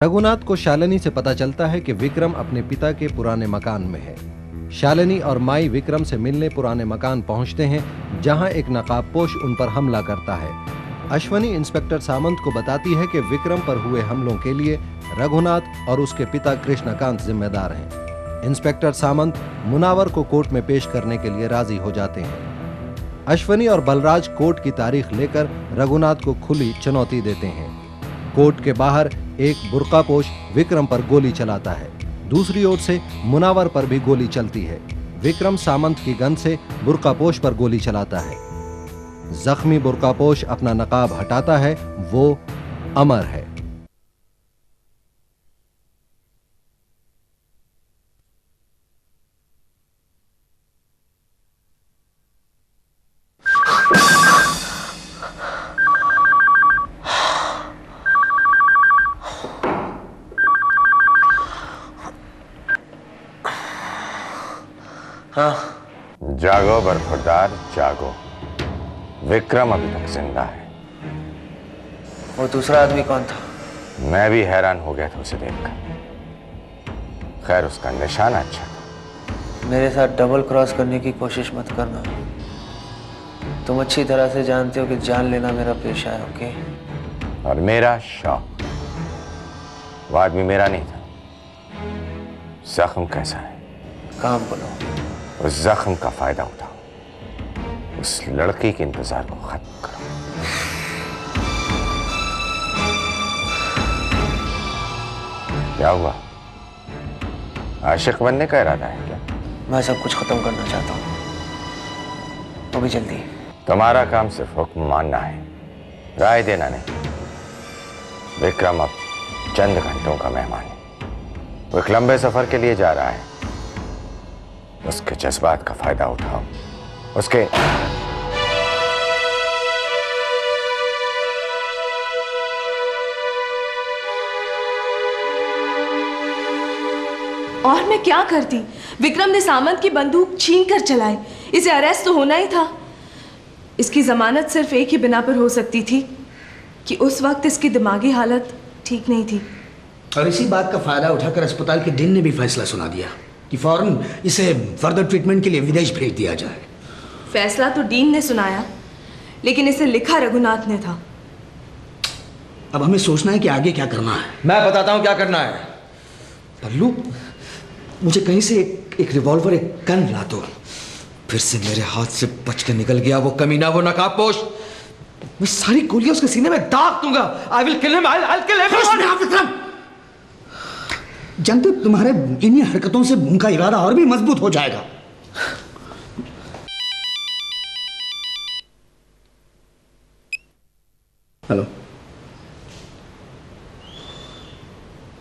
रघुनाथ को शालिनी से पता चलता है कि विक्रम अपने पिता के पुराने मकान में है। शालिनी और माई विक्रम से मिलने पुराने मकान पहुंचते हैं, जहां एक नकाबपोश उन पर हमला करता है। अश्वनी इंस्पेक्टर सामंत को बताती है कि विक्रम पर हुए हमलों के लिए रघुनाथ और उसके पिता कृष्णकांत जिम्मेदार हैं। इंस्पेक्टर सामंत मुनावर को कोर्ट में पेश करने के लिए राजी हो जाते हैं। अश्वनी और बलराज कोर्ट की तारीख लेकर रघुनाथ को खुली चुनौती देते हैं। कोर्ट के बाहर एक बुर्कापोश विक्रम पर गोली चलाता है। दूसरी ओर से मुनावर पर भी गोली चलती है। विक्रम सामंत की गन से बुर्कापोश पर गोली चलाता है। जख्मी बुर्कापोश अपना नकाब हटाता है, वो अमर है। हाँ। जागो बरखुरदार जागो, विक्रम अभी तक जिंदा है। वो दूसरा आदमी कौन था? मैं भी हैरान हो गया था उसे देखकर। खैर उसका निशान अच्छा था। मेरे साथ डबल क्रॉस करने की कोशिश मत करना। तुम अच्छी तरह से जानते हो कि जान लेना मेरा पेशा है। ओके? और मेरा शौक। वो आदमी मेरा नहीं था। जख्म कैसा है? काम बोलो। उस जख्म का फायदा उठाओ। उस लड़की के इंतजार को खत्म करो। क्या हुआ? आशिक बनने का इरादा है क्या? मैं सब कुछ खत्म करना चाहता हूं, वो भी जल्दी। तुम्हारा काम सिर्फ हुक्म मानना है, राय देना नहीं। विक्रम अब चंद घंटों का मेहमान है। वो एक लंबे सफर के लिए जा रहा है। उसके जज्बात का फायदा उठाओ। उसके और मैं क्या करती? विक्रम ने सामंत की बंदूक छीन कर चलाई। इसे अरेस्ट तो होना ही था। इसकी जमानत सिर्फ एक ही बिना पर हो सकती थी कि उस वक्त इसकी दिमागी हालत ठीक नहीं थी। और इसी बात का फायदा उठाकर अस्पताल के डीन ने भी फैसला सुना दिया कि फौरन इसे फर्दर ट्रीटमेंट के लिए विदेश भेज दिया जाए। फैसला तो डीन ने सुनाया, लेकिन इसे लिखा रघुनाथ ने था। अब हमें सोचना है कि आगे क्या करना है। मैं बताता हूं क्या करना है। पल्लू, मुझे कहीं से एक रिवॉल्वर, एक गन ला दो। फिर से मेरे हाथ से बच के निकल गया वो कमीना, वो नकाबपोश। मैं सारी गोलियां उसके सीने में दाग दूंगा। I will kill him, I will kill him. जानते हो, तुम्हारे इन्हीं हरकतों से उनका इरादा और भी मजबूत हो जाएगा। हेलो।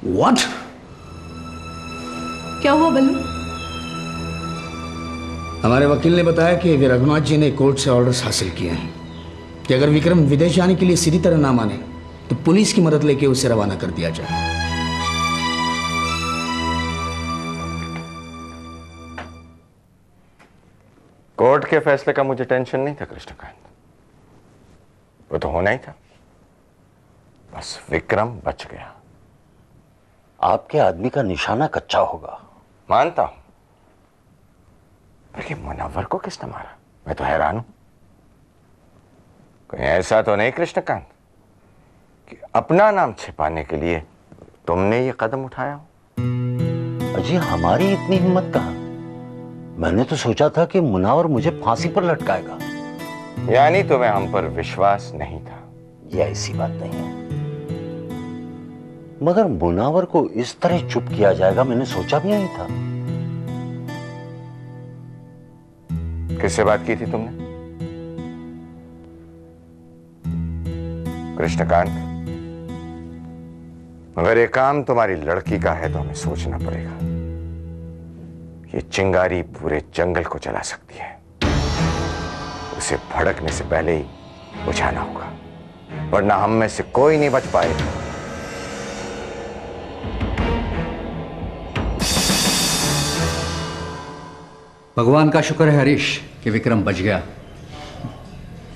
व्हाट? क्या हुआ बल्लू? हमारे वकील ने बताया कि रघुनाथ जी ने कोर्ट से ऑर्डर्स हासिल किए हैं कि अगर विक्रम विदेश जाने के लिए सीधी तरह ना माने तो पुलिस की मदद लेके उसे रवाना कर दिया जाए। कोर्ट के फैसले का मुझे टेंशन नहीं था कृष्णकांत। वो तो होना ही था। बस विक्रम बच गया। आपके आदमी का निशाना कच्चा होगा। मानता हूं, पर ये मुनव्वर को किसने मारा? मैं तो हैरान हूं। कहीं ऐसा तो नहीं कृष्णकांत कि अपना नाम छिपाने के लिए तुमने ये कदम उठाया हो? अजी, हमारी इतनी हिम्मत कहां? मैंने तो सोचा था कि मुनावर मुझे फांसी पर लटकाएगा। यानी तुम्हें हम पर विश्वास नहीं था? यह ऐसी बात नहीं है, मगर मुनावर को इस तरह चुप किया जाएगा मैंने सोचा भी नहीं था। किससे बात की थी तुमने? कृष्णकांत, अगर ये काम तुम्हारी लड़की का है तो हमें सोचना पड़ेगा। ये चिंगारी पूरे जंगल को जला सकती है। उसे भड़कने से पहले ही बुझाना होगा, वरना हम में से कोई नहीं बच पाएगा। भगवान का शुक्र है हरीश कि विक्रम बच गया,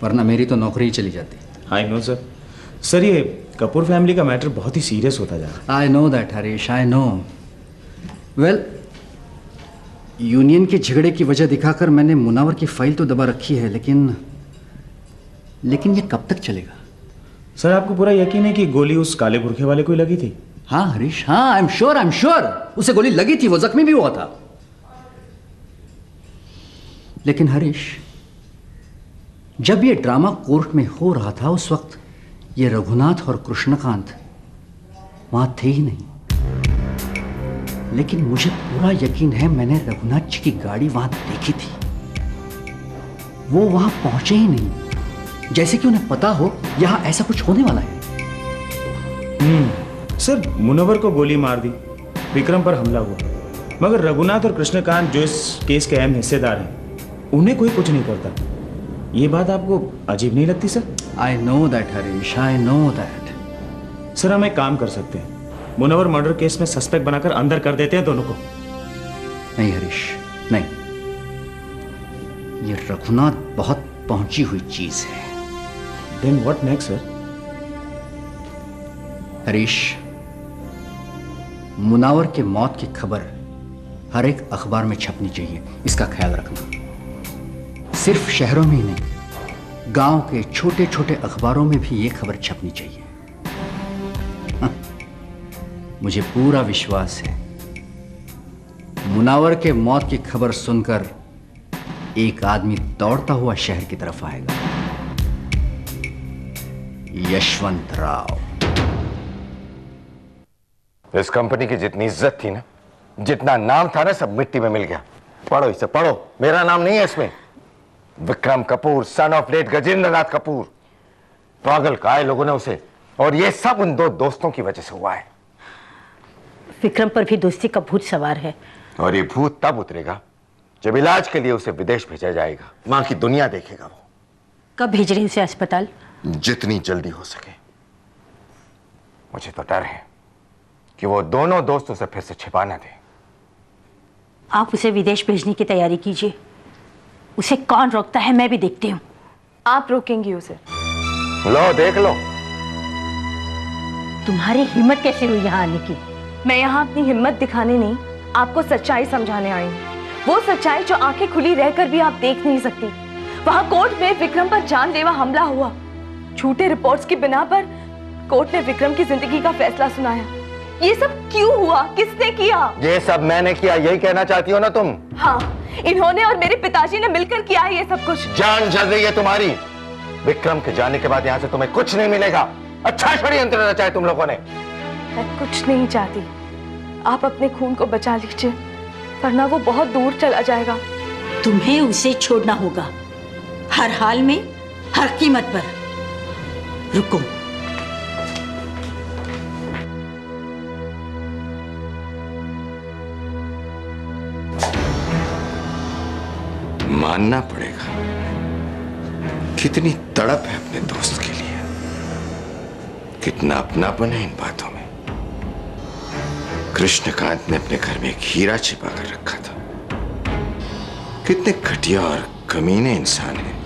वरना मेरी तो नौकरी ही चली जाती। आई नो सर, सर ये कपूर फैमिली का मैटर बहुत ही सीरियस होता जा रहा है। I know that Harish, I know. Well, union के झगड़े की वजह दिखाकर मैंने मुनावर की फाइल तो दबा रखी है, लेकिन ये कब तक चलेगा? सर आपको पूरा यकीन है कि गोली उस काले बुरखे वाले को ही लगी थी? हाँ हरीश, हाँ, आई एम श्योर उसे गोली लगी थी, वो जख्मी भी हुआ था। लेकिन हरीश, जब ये ड्रामा कोर्ट में हो रहा था उस वक्त ये रघुनाथ और कृष्णकांत वहां थे ही नहीं। लेकिन मुझे पूरा यकीन है मैंने रघुनाथ जी की गाड़ी वहां देखी थी। वो वहां पहुंचे ही नहीं, जैसे कि उन्हें पता हो यहां ऐसा कुछ होने वाला है। सर मुनव्वर को गोली मार दी, विक्रम पर हमला हुआ, मगर रघुनाथ और कृष्णकांत जो इस केस के अहम हिस्सेदार हैं उन्हें कोई कुछ नहीं करता। ये बात आपको अजीब नहीं लगती sir? I know that Harish, I know that. Sir हम एक काम कर सकते हैं, मुनव्वर मर्डर केस में सस्पेक्ट बनाकर अंदर कर देते हैं दोनों को। नहीं हरीश, नहीं, ये रघुनाथ बहुत पहुंची हुई चीज है। Then what next sir? Harish, Munawar के मौत की खबर हर एक अखबार में छपनी चाहिए, इसका ख्याल रखना। सिर्फ शहरों में ही नहीं, गांव के छोटे छोटे अखबारों में भी ये खबर छपनी चाहिए। हाँ, मुझे पूरा विश्वास है मुनावर के मौत की खबर सुनकर एक आदमी दौड़ता हुआ शहर की तरफ आएगा। यशवंत राव। इस कंपनी की जितनी इज्जत थी ना, जितना नाम था ना, सब मिट्टी में मिल गया। पढ़ो इसे, पढ़ो, मेरा नाम नहीं है इसमें। Vikram Kapoor, son of late Gajendra Nath Kapoor. पागल कहा है लोगों ने उसे, और ये सब उन दो दोस्तों की वजह से हुआ है। विक्रम पर भी दोस्ती का भूत सवार है, और ये भूत तब उतरेगा जब इलाज के लिए उसे विदेश भेजा जाएगा। वहां की दुनिया देखेगा वो। कब भेज रहे उसे अस्पताल? जितनी जल्दी हो सके। मुझे तो डर है कि वो दोनों दोस्त उसे फिर से छिपा ना दे। आप उसे विदेश भेजने की तैयारी कीजिए, उसे कौन रोकता है मैं भी देखती हूँ। आप रोकेंगी उसे? लो देख लो। तुम्हारी हिम्मत कैसे हुई यहाँ आने की? मैं यहाँ अपनी हिम्मत दिखाने नहीं, आपको सच्चाई समझाने आई हूँ। वो सच्चाई जो आंखें खुली रहकर भी आप देख नहीं सकती। वहां कोर्ट में विक्रम पर जानलेवा हमला हुआ। झूठे रिपोर्ट्स की बिना पर कोर्ट ने विक्रम की जिंदगी का फैसला सुनाया। ये सब क्यों हुआ? किसने किया? ये सब मैंने किया, यही कहना चाहती हो ना तुम? हाँ, इन्होंने और मेरे पिताजी ने मिलकर किया है ये सब कुछ। जान जल रही है तुम्हारी। विक्रम के जाने के बाद यहाँ से तुम्हें कुछ नहीं मिलेगा। अच्छा षड्यंत्र रचा है तुम लोगों ने। मैं कुछ नहीं चाहती, आप अपने खून को बचा लीजिए, वरना वो बहुत दूर चला जाएगा। तुम्हें उसे छोड़ना होगा, हर हाल में, हर कीमत पर। रुको। मानना पड़ेगा कितनी तड़प है अपने दोस्त के लिए, कितना अपनापन है इन बातों में। कृष्णकांत ने अपने घर में एक हीरा छिपा कर रखा था। कितने घटिया और कमीने इंसान हैं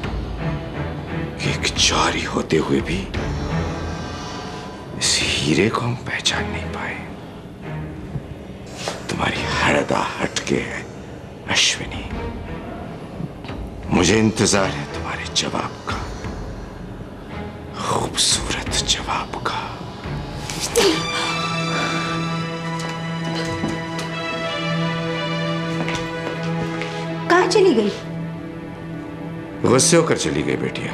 कि एक चोरी होते हुए भी इस हीरे को हम पहचान नहीं पाए। तुम्हारी हरदा हटके है अश्विनी। मुझे इंतजार है तुम्हारे जवाब का, खूबसूरत जवाब का। कहाँ चली गई? गुस्से होकर चली गई बेटिया।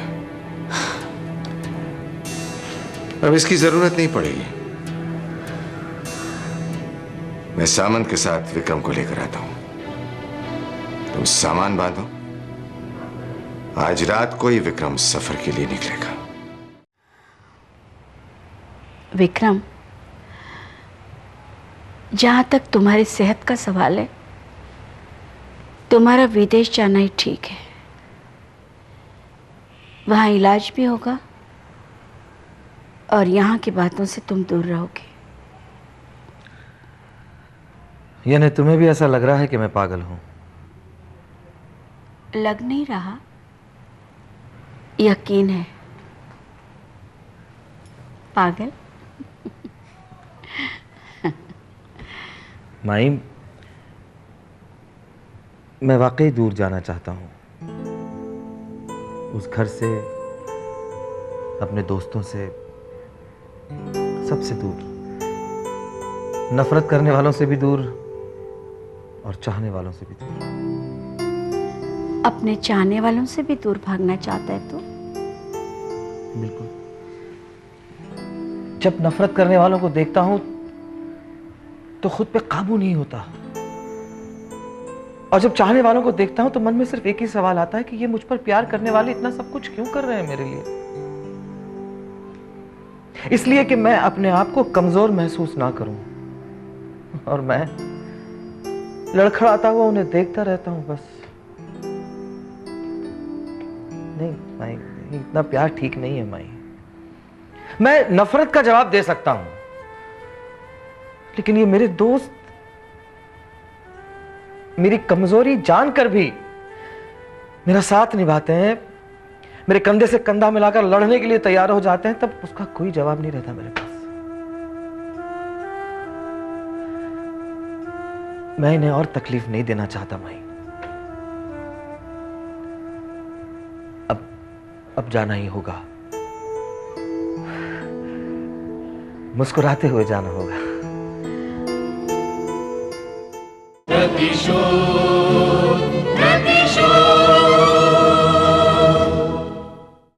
अब इसकी जरूरत नहीं पड़ेगी। मैं सामंत के साथ विक्रम को लेकर आता हूं। तुम सामान बांधो, आज रात को ही विक्रम सफर के लिए निकलेगा। विक्रम, जहां तक तुम्हारी सेहत का सवाल है, तुम्हारा विदेश जाना ही ठीक है। वहां इलाज भी होगा और यहाँ की बातों से तुम दूर रहोगे। यानी तुम्हें भी ऐसा लग रहा है कि मैं पागल हूं? लग नहीं रहा, यकीन है। पागल। माई, मैं वाकई दूर जाना चाहता हूँ, उस घर से, अपने दोस्तों से, सबसे दूर, नफरत करने वालों से भी दूर और चाहने वालों से भी दूर। अपने चाहने वालों से भी दूर भागना चाहता है तो? बिल्कुल। जब नफरत करने वालों को देखता हूं तो खुद पे काबू नहीं होता, और जब चाहने वालों को देखता हूं तो मन में सिर्फ एक ही सवाल आता है कि ये मुझ पर प्यार करने वाले इतना सब कुछ क्यों कर रहे हैं मेरे लिए? इसलिए कि मैं अपने आप को कमजोर महसूस ना करूं, और मैं लड़खड़ाता हुआ उन्हें देखता रहता हूं बस। नहीं माई, इतना प्यार ठीक नहीं है माई। मैं नफरत का जवाब दे सकता हूं, लेकिन ये मेरे दोस्त मेरी कमजोरी जानकर भी मेरा साथ निभाते हैं, मेरे कंधे से कंधा मिलाकर लड़ने के लिए तैयार हो जाते हैं, तब उसका कोई जवाब नहीं रहता मेरे पास। मैं इन्हें और तकलीफ नहीं देना चाहता माई। अब जाना ही होगा, मुस्कुराते हुए जाना होगा।